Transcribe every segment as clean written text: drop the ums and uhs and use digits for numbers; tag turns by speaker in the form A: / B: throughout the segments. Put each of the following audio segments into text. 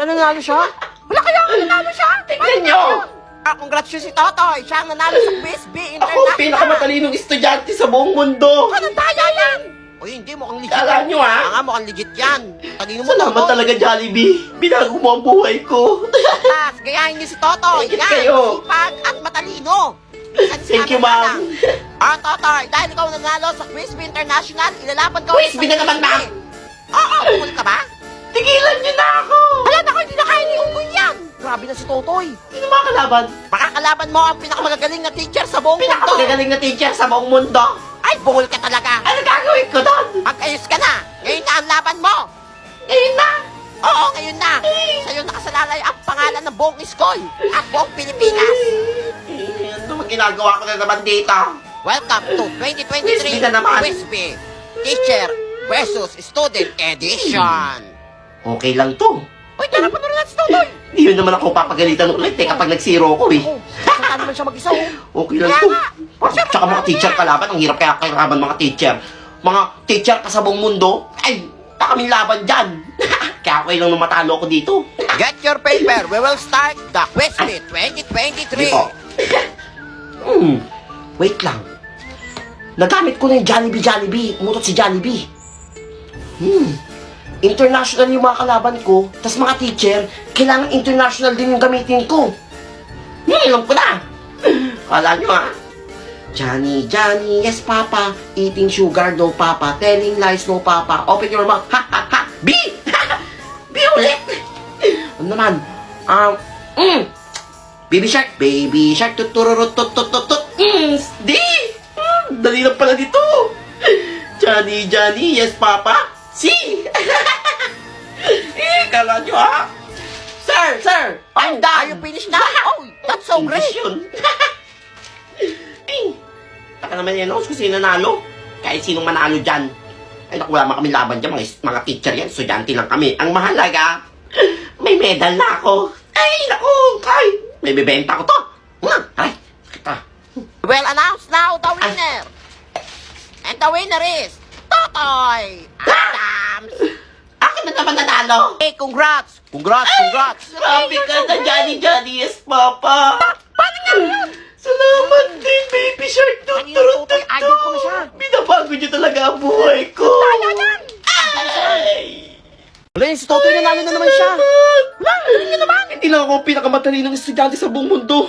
A: Nanalo siya? Wala kaya ang nanalo siya?
B: Tingnan nyo!
A: Congrats yun si Totoy. Siya ang nanalo sa Quiz B
B: Ako,
A: International.
B: pinakamatalinong estudyante sa buong mundo!
A: Anong daya yan? Uy, hindi. Mukhang legit.
B: Kala nyo, ha?
A: Nga, mukhang legit yan. Talino mo,
B: Salamat talaga, Jollibee! Binago mo ang buhay ko!
A: Tapos, gayahin niyo si Totoy.
B: Thank you
A: Yan,
B: kayo.
A: sipag at matalino. Minsan
B: Thank
A: sinabi
B: you,
A: na
B: ma'am.
A: lang. Totoy, dahil ikaw nanalo sa Quiz B International, ilalaban ka
B: Quiz B na naman, ma'am.
A: Oo, bukol ka ba?
B: Tigilan nyo na ako!
A: Wala na ako, hindi na kaya ni Unggoy yan. Grabe na si Totoy.
B: Sino mga kalaban?
A: Makakalaban mo ang pinakamagagaling na teacher sa buong mundo.
B: Pinakamagagaling na teacher sa buong mundo!
A: Ay, bukol ka talaga.
B: Ano gagawin ko doon?
A: Mag-ayos ka na. Ngayon na ang laban mo.
B: Ngayon na!
A: Oo, ngayon na. Sa'yo nakasalalay ang pangalan ng buong school at buong Pilipinas.
B: Ano ang ginagawa ko na naman dito?
A: Welcome to
B: Quiz
A: 2023
B: B na naman.
A: Quiz B Teacher versus Student Edition.
B: Okay lang to.
A: Uy, tara pa na rin natin si Totoy.
B: Hindi yun naman ako papagalitan ulit eh kapag nag-zero ko eh.
A: Oo, saan naman siya mag-isa oh.
B: Okay lang to. Tsaka mga teacher kalaban, ang hirap kaya kalaban mga teacher. Mga teacher ka sa buong mundo, ay, kaming laban dyan. Kaya okay lang na matalo ako dito.
A: Get your paper. We will start the Quiz B 2023.
B: Dito. Wait lang. Nagamit ko na yung Jollibee. Umutot si Jollibee. International yung mga kalaban ko, tas mga teacher, kailangan international din yung gamitin ko. Alam ko na. Kala nyo ha? Johnny, yes papa. Eating sugar, no papa. Telling lies, no papa. Open your mouth. Ha, ha, ha. B! B ulit! Ano naman? Baby shark, tutururut, tutututut. D! Dali lang pala dito. Johnny, yes papa. C! Kala nyo ha? Sir! I'm
A: Are
B: done!
A: you finished na? Oh, that's so great.
B: English yun. Taka naman yan ako kung sino nanalo. Kahit sinong manalo dyan. Ay naku, wala kami laban dyan. Mga teacher yan, estudyante lang kami. Ang mahalaga, may medal na ako. Ay naku, may bibenta ko to. Ay, kita.
A: We'll announce now the winner. And the winner is Totoy Adams.
B: Akin na naman nanalo.
A: Hey, congrats. Congrats.
B: Grabe ka na, Johnny, yes, Papa.
A: Paano nga yun?
B: Salamat din, baby shark.
A: Kanina, Totoy, idol ko na siya.
B: Binabago niyo talaga ang buhay ko.
A: Kaya yan.
B: Ay!
A: Wala yun, si Totoy nanalo na naman siya.
B: Wala, hindi naman. Hindi lang ako ang pinakamatalinong estudyante sa buong mundo.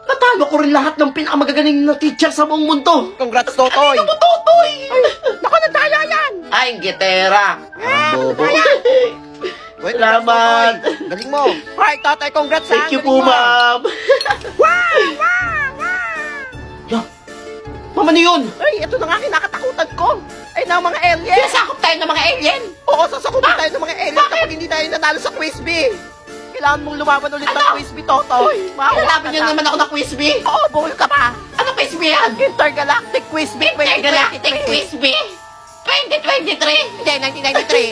B: Natalo ko rin lahat ng pinakamagagaling na teacher sa buong mundo.
A: Congrats, Totoy.
B: Ano mo, Totoy?
A: Naku, nadaya yan.
B: Ay, gitera. Bobo.
A: Wait,
B: Salamat.
A: Totoy. Galing mo. Alright, Totoy, congrats ha.
B: Thank you
A: Galing
B: po,
A: mo.
B: ma'am.
A: Wow.
B: Yeah. Mama, ano yun?
A: Ay, ito na nga kinakatakutan ko. Ay, na mga alien.
B: Sinasakop tayo ng mga alien.
A: Oo, sasakupin tayo ng mga alien kapag hindi tayo nanalo sa Quiz B. Kailangan mong lumaban ulit ng Quiz B, Totoy.
B: Kalaban niyo naman ako ng quiz B.
A: Oo, buhol ka pa.
B: Ano quiz B yan?
A: Intergalactic Quiz B 2023.
B: Intergalactic Quiz B 2023.
A: Hindi,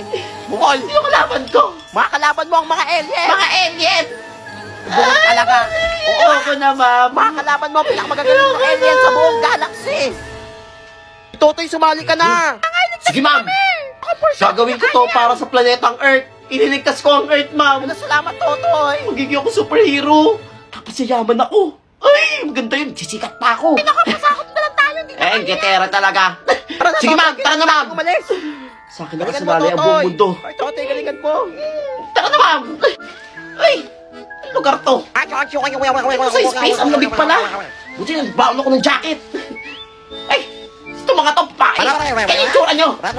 A: 1993. Bukol.
B: Sino kalaban ko?
A: Mga kalaban mo ang mga alien.
B: Mga alien.
A: Buhol talaga. Oo,
B: Ako na, ma'am.
A: mga kalaban mo ang pinakamagagaling ng alien sa buong galaxy. Totoy, sumali ka na.
B: Sige, ma'am. Gagawin ko to para sa planetang Earth. Ililigtas ko ang Earth, ma'am.
A: Salamat, Totoy.
B: Magiging ako superhero. Tapos yayaman ako. Ay, maganda yun. Sisikat pa ako.
A: Pasakot na lang tayo. Hindi na kaya.
B: Getera talaga.
A: Tara na,
B: Sige,
A: Totoy,
B: ma'am. Tara na, ma'am.
A: Umalis.
B: Sa akin
A: Galingan mo,
B: nakasalali ang buong
A: Totoy.
B: mundo.
A: Ay, Totoy, galingan mo.
B: Tara na, ma'am. Ay, anong lugar to? Sa space, ang labig pala. Buti nagbaon ako ng jacket. Ay, ito mga to, pais. Kaya yung tsura nyo. Kaya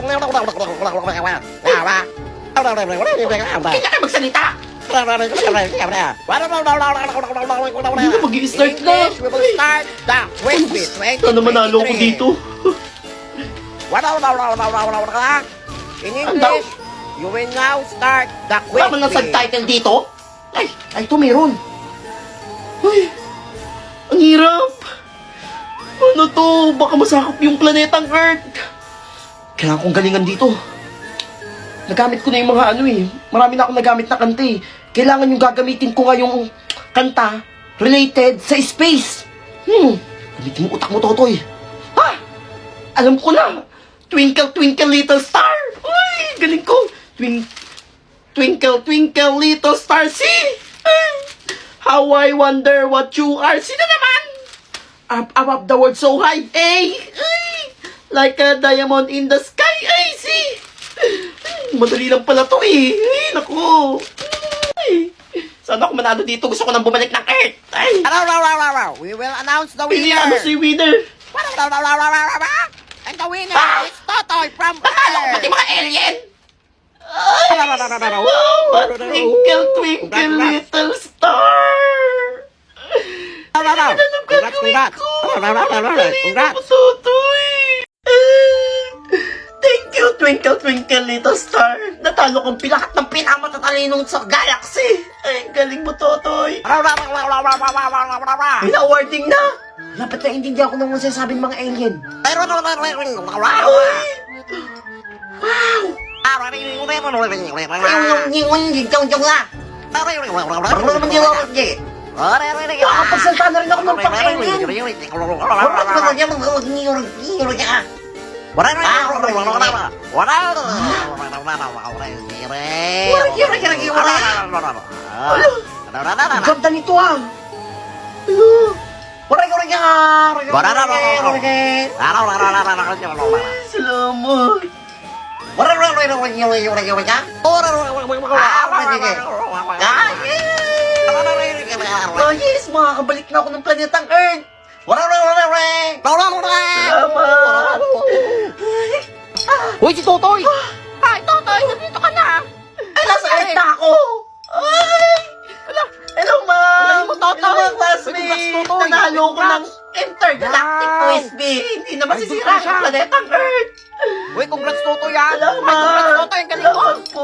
B: kayo magsalita. Hindi na mag-i-start na.
A: We will start the Quiz B 2023.
B: Sana manalo ko dito.
A: In English, you will now start the Quiz
B: Tama ng
A: B.
B: subtitle dito. Ay, ito meron. Ay, ang hirap. Ano to? Baka masakop yung planetang Earth. Kailangan kong galingan dito. Nagamit ko na yung mga marami na akong nagamit na kanta eh. Kailangan yung gagamitin ko ngayong kanta related sa space. Gamitin mo utak mo, Totoy. Ha? Alam ko na. Twinkle, twinkle, little star. Uy, galing ko. Twinkle, twinkle, little star, see? How I wonder what you are. Sino naman? Up above the world so high. Ay! Like a diamond in the sky. Ay, see? Madali lang pala to eh. Ay, naku. Ay. Sana ako manalo dito. Gusto ko nang bumalik ng Earth. Ay.
A: We will announce the
B: Pili
A: winner.
B: ano si winner.
A: And the winner
B: Ah!
A: is Totoy from
B: Natalo ko pati
A: Earth.
B: mga alien. Ay. Wow, twinkle, twinkle, little star.
A: Congrats. Congrats.
B: Thank you, twinkle, twinkle, little star. Natalo kong lahat ng pinakamatalinong sa galaxy. Ay, galing mo, Totoy. May awarding na.
A: Dapat na hindi ako nung masasabing mga alien.
B: Wow.
A: Nakapagsalta na rin ako ng pang-alien. Ang ganda nito ah.
B: Salamat. Oh yes, makakabalik na ako ng planetang Earth. Salamat.
A: Uy, si Totoy! Ay, Totoy, nandito ka na!
B: Ay, nasa Earth na ako. Ay. Hello, ma'am.
A: Galing mo, Totoy.
B: Hello, mga
A: Congrats,
B: classmates.
A: Totoy.
B: Nanalo ko ng intergalactic
A: Wow.
B: frisbee. Hindi na masisira
A: Ay,
B: ang planetang Earth.
A: Uy, congrats Totoy ah!
B: Salamat.
A: Ay, congrats Totoy, ang galing mo!
B: Salamat po.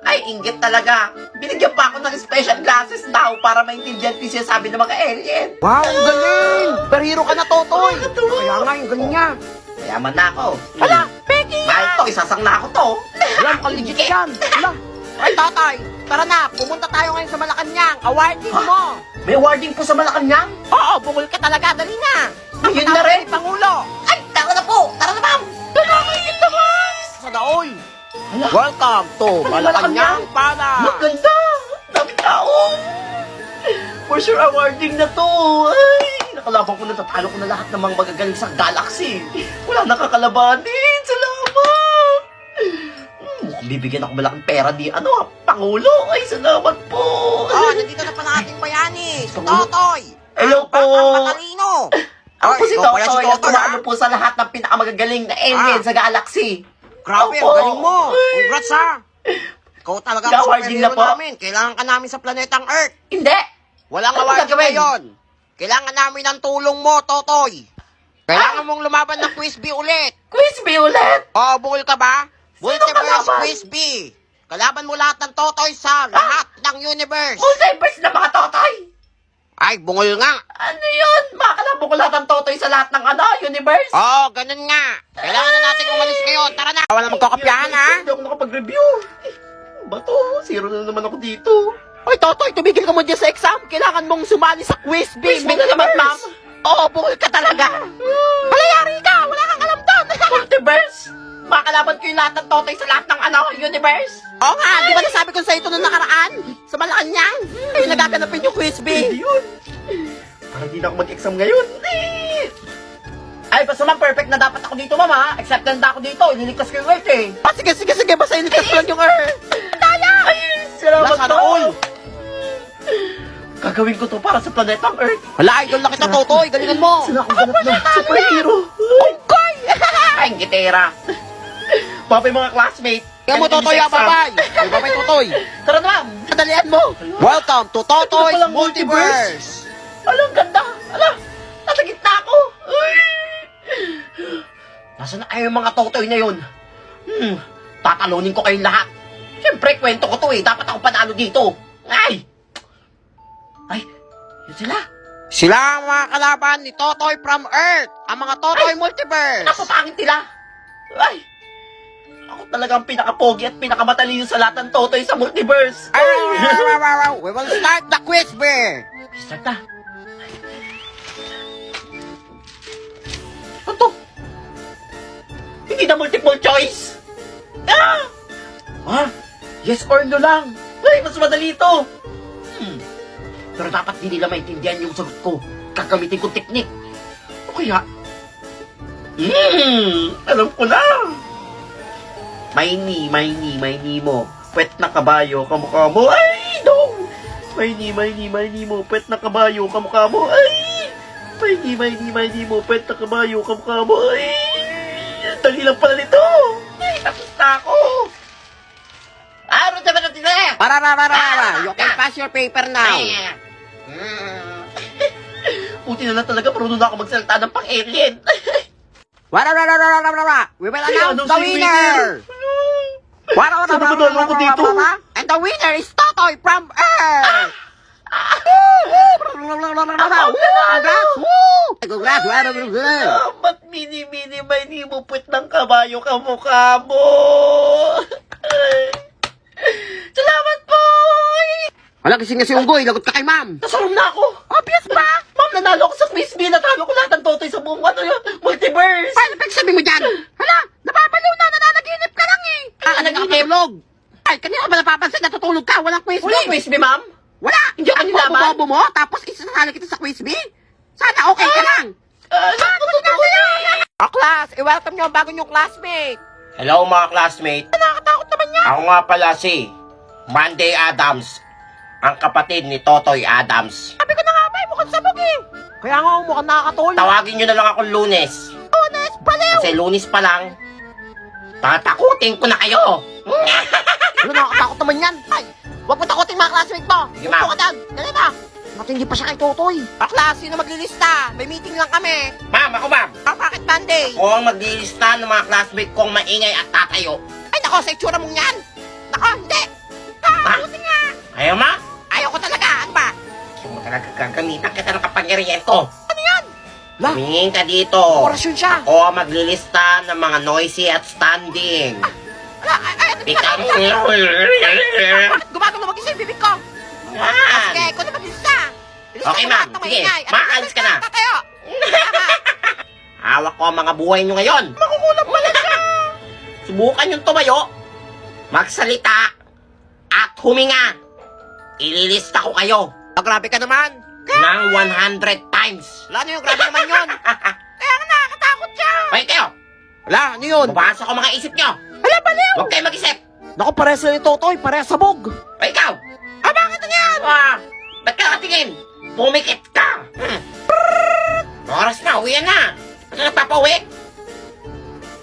B: Ay, inggit talaga. Binigyan pa ako ng special glasses daw para maintindihan ko yung sinasabi ng mga alien.
A: Wow, ang galing! Pero hero ka na, Totoy!
B: Nakakatuwa.
A: Kaya nga, yung galing niya.
B: Mayaman na ako.
A: Hala, Becky
B: Mahal to, isasang na ako to.
A: Wala, mukhang legit yan. Hala. Ay, Totoy, tara na, pumunta tayo ngayon sa Malacanang. Awarding mo!
B: May awarding po sa Malacanang?
A: Oo, bungol ka talaga, dali na!
B: Yun na rin.
A: Pangulo!
B: Ay, tara na po. Tara na, ma'am.
A: Nakakingit naman! Sa daoy! Welcome to Malacanang Palace!
B: Maganda! Dami tao! For sure, awarding na to! Ay, nakalaban ko na, tatalo ko na lahat ng mga magagaling sa galaxy. Wala nakakalabanin! Salamat! Mukhang bibigyan ako malaking pera di, Pangulo! Ay, salamat po!
A: Oh, nandito na pala ating bayani, si Totoy!
B: Hello po!
A: Ang matalino!
B: Ako po si
A: ikaw pala
B: Totoy,
A: si
B: at
A: Totoy,
B: tumalo po sa lahat ng pinakamagagaling na alien sa galaxy.
A: Grabe,
B: Opo.
A: ang galing mo! Congrats ha! Ikaw talaga ang
B: Awarding na
A: superhero
B: po.
A: namin. Kailangan ka namin sa planetang Earth.
B: Hindi!
A: Walang
B: Ano
A: awarding
B: gagawin?
A: ngayon. Kailangan namin ng tulong mo, Totoy. Kailangan mong lumaban ng Quiz Bee ulit.
B: Quiz me ulit!
A: Oh, bukol ka ba? Multiverse
B: kalaban?
A: Quiz Bee. Kalaban mo lahat ng Totoy sa lahat ng universe.
B: Multiverse na mga Totoy!
A: Ay, bungol nga.
B: Ano yun? Makalabo ko lahat ng Totoy sa lahat ng universe?
A: Oh, ganun nga. Kailangan na natin umalis ngayon. Tara na. Wala magkakapyahan, ha?
B: Hindi ako nakapag-review. Bato, zero na naman ako dito.
A: Hoy, Totoy, tumigil ka mo dyan sa exam. Kailangan mong sumali sa Quiz Bee.
B: Quiz me na naman, ma'am.
A: Oo, bungol ka talaga. Malayari ka. Wala kang alam doon.
B: Multiverse? Makakalaban ko yung lahat ng Totoy sa lahat ng universe?
A: Oo nga, di ba nasabi ko sa ito nung nakaraan? Sa Malacanang? Ay, nagaganapin yung Quiz
B: Hindi
A: Bee.
B: yun. Parang di na ako mag-exam ngayon. Ay, basta ma'am, perfect na dapat ako dito, ma'am, ha? Accepted na ako dito. Ililigtas ko yung Earth, eh.
A: Ah, sige, sige, sige. Basta ilikas ko lang yung Earth. Daya!
B: Ay, salamat
A: Sana
B: po.
A: all.
B: Gagawin ko to para sa planetang Earth.
A: Hala, idol na kita, Totoy. Galingan mo.
B: Sila akong ganap na superhero.
A: Koy!
B: Ay, gitera. Mga mga classmate.
A: Kaya mo, Totoy,
B: Exam.
A: babay. Babay, Totoy.
B: Tara na, ma'am.
A: Madalian mo. Welcome to Totoy's
B: Ito palang
A: Multiverse.
B: Alam, ganda. Alam, nasa gitna ako. Ay. Nasaan na yung mga Totoy na yun? Tatalunin ko kayong lahat. Siyempre, kwento ko to eh. Dapat ako panalo dito. Ay! Ay, yun sila.
A: Sila ang mga kalaban ni Totoy from Earth. Ang mga Totoy Multiverse.
B: Napapangit nila. Ay! Ako talaga ang pinakapogi at pinakamatalino sa lahat ng Totoy sa multiverse.
A: We will start the quiz, bear.
B: Start na. Ano to? Hindi na multiple choice. Ah! Ha? Yes or no lang. Ay, mas madali ito. Pero dapat di nila maintindihan yung sagot ko. Gagamitin kong teknik. O kaya, alam ko na. May ni mo. Pwet na kabayo, kamukha mo. Ay, no! May ni mo. Pwet na kabayo, kamukha mo. Ay! May ni mo. Pwet na kabayo, kamukha mo. Ay! Dali lang pala nito. Ay, tapos na ako. Ano sa mga sila?
A: Para. You can pass your paper now.
B: Buti na lang talaga, marunong na ako magsalita ng pang-alien.
A: We will announce the winner.
B: Saan ba dalaw ko dito?
A: And the winner is Totoy from Earth. Congrats.
B: Ba't mini may ni mo puwet ng kabayo kamukha mo? Salamat po!
A: Wala kasing si Unggoy, lagot ka kay ma'am.
B: Nasarum na ako!
A: Obvious ba?
B: Ma'am, nanalo ako sa quiz bee. Natalo ko lahat ng totoy sa buong multiverse.
A: Paano pagsabi mo dyan? Hala, napapaliw na, nananaginip ka lang eh. Nakakatulog. Ay, kanina ba napapansin natutulog ka? Walang quiz
B: Wala quiz bee, ma'am?
A: Wala.
B: Hindi ako nilaban?
A: Bobo mo, tapos isasali kita sa quiz bee? Sana okay ka lang. Class, i-welcome niyo ang bago niyong classmate.
B: Hello mga classmate.
A: Nakakatakot naman yan.
B: Ako nga pala si Monday Adams, ang kapatid ni Totoy Adams.
A: Sabi ko na nga ba, mukhang sabog eh. Kaya nga mukhang nakakatulog.
B: Tawagin nyo na lang ako Lunes.
A: Lunes, baliw.
B: Kasi Lunes pa lang, tatakutin ko na kayo.
A: Ano, nakakatakot naman yan. Ay, huwag mo takutin mga classmate mo.
B: Sige, ma'am.
A: Upo ka dyan. Dali ba? Matindi pa siya kay Totoy. Class, sino maglilista? May meeting lang kami.
B: Ma'am, ako ma'am.
A: Bakit Monday?
B: Ako ang maglilista ng mga classmate kong maingay at tatayo.
A: Ay, nako, sa itsura mong yan. Nako, hindi. Buti nga.
B: Ayaw ma?
A: Ayaw ko talaga. Ano ba?
B: Hindi mo talaga gagamitan kita ng kapangyarihan ko.
A: Ano yan? La,
B: Tumingin ka dito.
A: orasyon siya.
B: Ako ang maglilista ng mga noisy at standing.
A: Ala, ay, ano
B: Ikaw.
A: Bakit gumagano mag-isa yung bibig ko?
B: Yan.
A: Sige, ko na maglista. Ilista
B: Okay,
A: mo
B: ma'am.
A: lahat ng
B: Sige,
A: maingay. At
B: makaalis ka na.
A: Tatayo. Tama.
B: Hawak ko ang mga buhay nyo ngayon.
A: Makukulam pala siya.
B: Subukan yung tumayo, magsalita, at huminga. Ililista ko kayo
A: Grabe ka naman.
B: ng 100 times.
A: Wala, ano yung grabe naman yun? Kaya nga nakakatakot siya.
B: Okay kayo,
A: Wala, ano yun?
B: mabasa ko mga isip nyo.
A: Hala, baliw.
B: Huwag kayo mag-isip.
A: Naku, pares na ni Totoy. Pares sabog.
B: O ikaw,
A: Bakit na yan?
B: ba't ka nakatingin? Pumikit ka. Oras na, uwian na. Ba't ka nagpapauwi?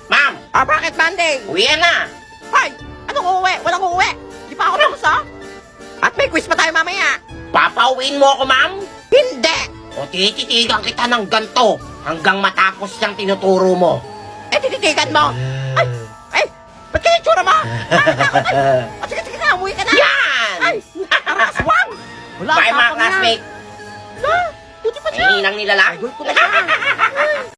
B: Ma'am,
A: Bakit Monday?
B: uwian na.
A: Ay, anong uuwi? Walang uuwi. Di pa ako tapos, ha? At may quiz pa tayo mamaya.
B: Papauwiin mo ako, ma'am?
A: Hindi.
B: O tititigan kita ng ganto hanggang matapos yung tinuturo mo.
A: Tititigan mo. Ay, ba't kaya yung tsura mo? Sige na, umuwi ka na.
B: Yan!
A: Ay, parang aswang. Wala,
B: Bye mga
A: tapang yan.
B: classmate.
A: Buti pa siya.
B: Ay, hinang nilala.
A: Idol ko na siya.